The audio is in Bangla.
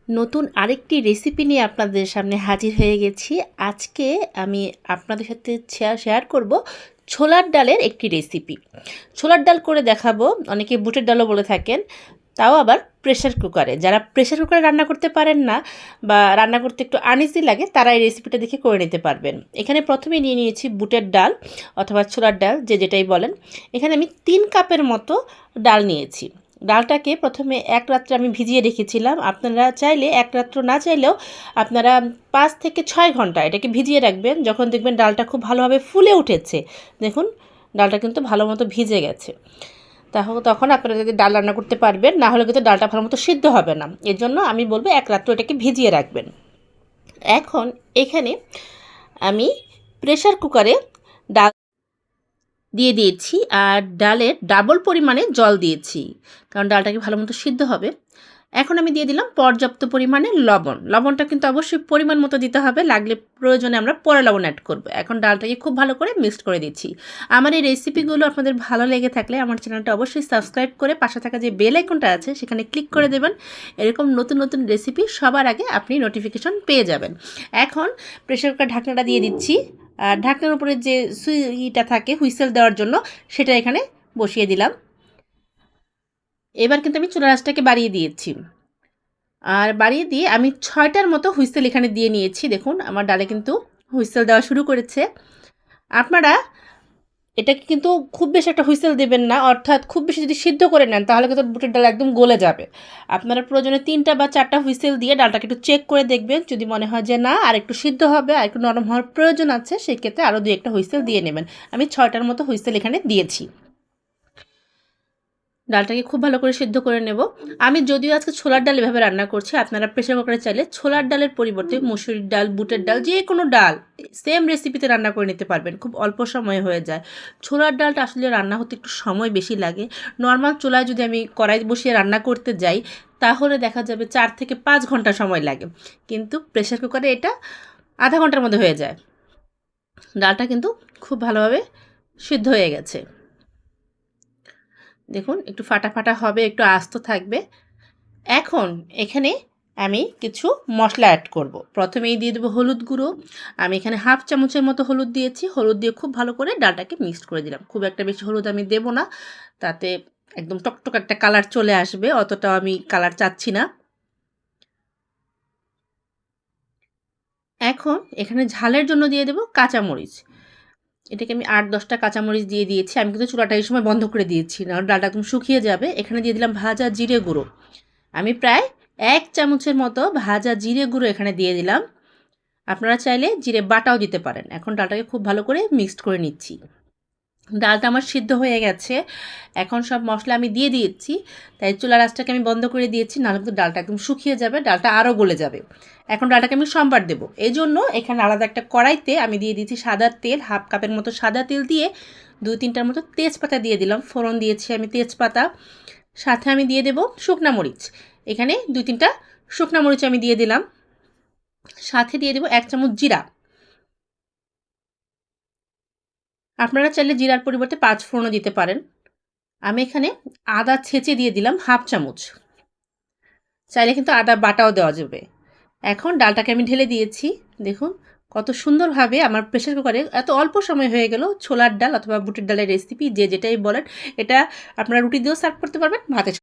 নতুন আরেকটি রেসিপি নিয়ে আপনাদের সামনে হাজির হয়ে গেছি। আজকে আমি আপনাদের সাথে শেয়ার করব ছোলার ডালের একটি রেসিপি। ছোলার ডাল করে দেখাবো, অনেকে বুটের ডালও বলে থাকেন, তাও আবার প্রেশার কুকারে। যারা প্রেশার কুকারে রান্না করতে পারেন না বা রান্না করতে একটু আনইজি লাগে, তারা এই রেসিপিটা দেখে করে নিতে পারবেন। এখানে প্রথমে নিয়ে নিয়েছি বুটের ডাল অথবা ছোলার ডাল, যে যেটাই বলেন। এখানে আমি 3 কাপের মতো ডাল নিয়েছি। ডালটাকে প্রথমে এক রাত্রে আমি ভিজিয়ে রেখেছিলাম। আপনারা চাইলে এক রাত্র না চাইলেও আপনারা 5 থেকে 6 ঘন্টা এটাকে ভিজিয়ে রাখবেন। যখন দেখবেন ডালটা খুব ভালোভাবে ফুলে উঠেছে, দেখুন ডালটা কিন্তু ভালো মতো ভিজে গেছে, তখন আপনারা যদি ডাল রান্না করতে পারবেন, না হলে কিন্তু ডালটা ভালো মতো সিদ্ধ হবে না। এর জন্য আমি বলবো এক রাত্র এটাকে ভিজিয়ে রাখবেন। এখন এখানে আমি প্রেশার কুকারে ডাল দিয়ে দিয়েছি আর ডালের ডাবল পরিমাণে জল দিয়েছি, কারণ ডালটাকে ভালো মতো সিদ্ধ হবে। এখন আমি দিয়ে দিলাম পর্যাপ্ত পরিমাণে লবণ। লবণটা কিন্তু অবশ্যই পরিমাণ মতো দিতে হবে, লাগলে প্রয়োজনে আমরা পরে লবণ অ্যাড করব। এখন ডালটাকে খুব ভালো করে মিক্সড করে দিচ্ছি। আমার এই রেসিপিগুলো আপনাদের ভালো লেগে থাকলে আমার চ্যানেলটা অবশ্যই সাবস্ক্রাইব করে পাশে থাকা যে বেল আইকনটা আছে সেখানে ক্লিক করে দেবেন। এরকম নতুন নতুন রেসিপি সবার আগে আপনি নোটিফিকেশন পেয়ে যাবেন। এখন প্রেশার কুকার ঢাকনাটা দিয়ে দিচ্ছি, আর ঢাকনার উপরে যে সুইটা থাকে হুইসেল দেওয়ার জন্য, সেটা এখানে বসিয়ে দিলাম। এবার কিন্তু আমি চুলা আঁচটাকে বাড়িয়ে দিয়েছি, আর বাড়িয়ে দিয়ে আমি 6টার মতো হুইসেল এখানে দিয়ে নিয়েছি। দেখুন আমার ডালে কিন্তু হুইসেল দেওয়া শুরু করেছে। আপনারা এটাকে কিন্তু খুব বেশি একটা হুইসেল দেবেন না, অর্থাৎ খুব বেশি যদি সিদ্ধ করে নেন তাহলে কিন্তু বুটের ডাল একদম গলে যাবে। আপনারা প্রয়োজনে 3টা বা 4টা হুইসেল দিয়ে ডালটাকে একটু চেক করে দেখবেন। যদি মনে হয় যে না আর একটু সিদ্ধ হবে, আর একটু নরম হওয়ার প্রয়োজন আছে, সেই ক্ষেত্রে আরও 2-1টা হুইসেল দিয়ে নেবেন। আমি 6টার মতো হুইসেল এখানে দিয়েছি। ডালটাকে খুব ভালো করে সিদ্ধ করে নেব। আমি যদিও আজকে ছোলার ডাল এভাবে রান্না করছি, আপনারা প্রেসার কুকারে চাইলে ছোলার ডালের পরিবর্তে মসুরির ডাল, বুটের ডাল, যে কোনো ডাল সেম রেসিপিতে রান্না করে নিতে পারবেন, খুব অল্প সময়ে হয়ে যায়। ছোলার ডালটা আসলে রান্না হতে একটু সময় বেশি লাগে। নর্মাল চুলায় যদি আমি কড়াই বসিয়ে রান্না করতে যাই তাহলে দেখা যাবে 4 থেকে 5 ঘন্টা সময় লাগে, কিন্তু প্রেসার কুকারে এটা আধা ঘন্টার মধ্যে হয়ে যায়। ডালটা কিন্তু খুব ভালোভাবে সিদ্ধ হয়ে গেছে। দেখুন একটু ফাটা ফাটা হবে, একটু আস্ত থাকবে। এখন এখানে আমি কিছু মশলা অ্যাড করব। প্রথমেই দিয়ে দেবো হলুদ গুঁড়ো। আমি এখানে 1/2 চামচের মতো হলুদ দিয়েছি। হলুদ দিয়ে খুব ভালো করে ডালটাকে মিক্সড করে দিলাম। খুব একটা বেশি হলুদ আমি দেব না, তাতে একদম টকটক একটা কালার চলে আসবে, অতটাও আমি কালার চাচ্ছি না। এখন এখানে ঝালের জন্য দিয়ে দেবো কাঁচামরিচ। এটাকে আমি 8-10টা কাঁচামরিচ দিয়ে দিয়েছি। আমি কিন্তু চুলাটা এই সময় বন্ধ করে দিয়েছি, না ডালটা একদম শুকিয়ে যাবে। এখানে দিয়ে দিলাম ভাজা জিরে গুঁড়ো। আমি প্রায় 1 চামচের মতো ভাজা জিরে গুঁড়ো এখানে দিয়ে দিলাম। আপনারা চাইলে জিরে বাটাও দিতে পারেন। এখন ডালটাকে খুব ভালো করে মিক্সড করে নিচ্ছি। ডালটা আমার সিদ্ধ হয়ে গেছে। এখন সব মশলা আমি দিয়ে দিয়েছি, তাই চুলার আঁচটাকে আমি বন্ধ করে দিয়েছি, নাহলে কিন্তু ডালটা একদম শুকিয়ে যাবে, ডালটা আরও গলে যাবে। এখন ডালটাকে আমি সম্বার দেবো, এই জন্য এখানে আলাদা একটা কড়াইতে আমি দিয়ে দিয়েছি সাদা তেল। 1/2 কাপের মতো সাদা তেল দিয়ে 2-3টার মতো তেজপাতা দিয়ে দিলাম, ফোড়ন দিয়েছি আমি তেজপাতা। সাথে আমি দিয়ে দেব শুকনা মরিচ। এখানে 2-3টা শুকনা মরিচ আমি দিয়ে দিলাম। সাথে দিয়ে দেব 1 চামচ জিরা। আপনারা চাইলে জিরার পরিবর্তে 5 ফোড়নও দিতে পারেন। আমি এখানে আদা ছেঁচে দিয়ে দিলাম 1/2 চামচ। চাইলে কিন্তু আদা বাটাও দেওয়া যাবে। এখন ডালটাকে আমি ঢেলে দিয়েছি। দেখুন কত সুন্দরভাবে আমার প্রেসার কুকারে এত অল্প সময় হয়ে গেল ছোলার ডাল অথবা বুটের ডালের রেসিপি, যে যেটাই বলেন। এটা আপনারা রুটি দিয়েও সার্ভ করতে পারবেন, ভাতের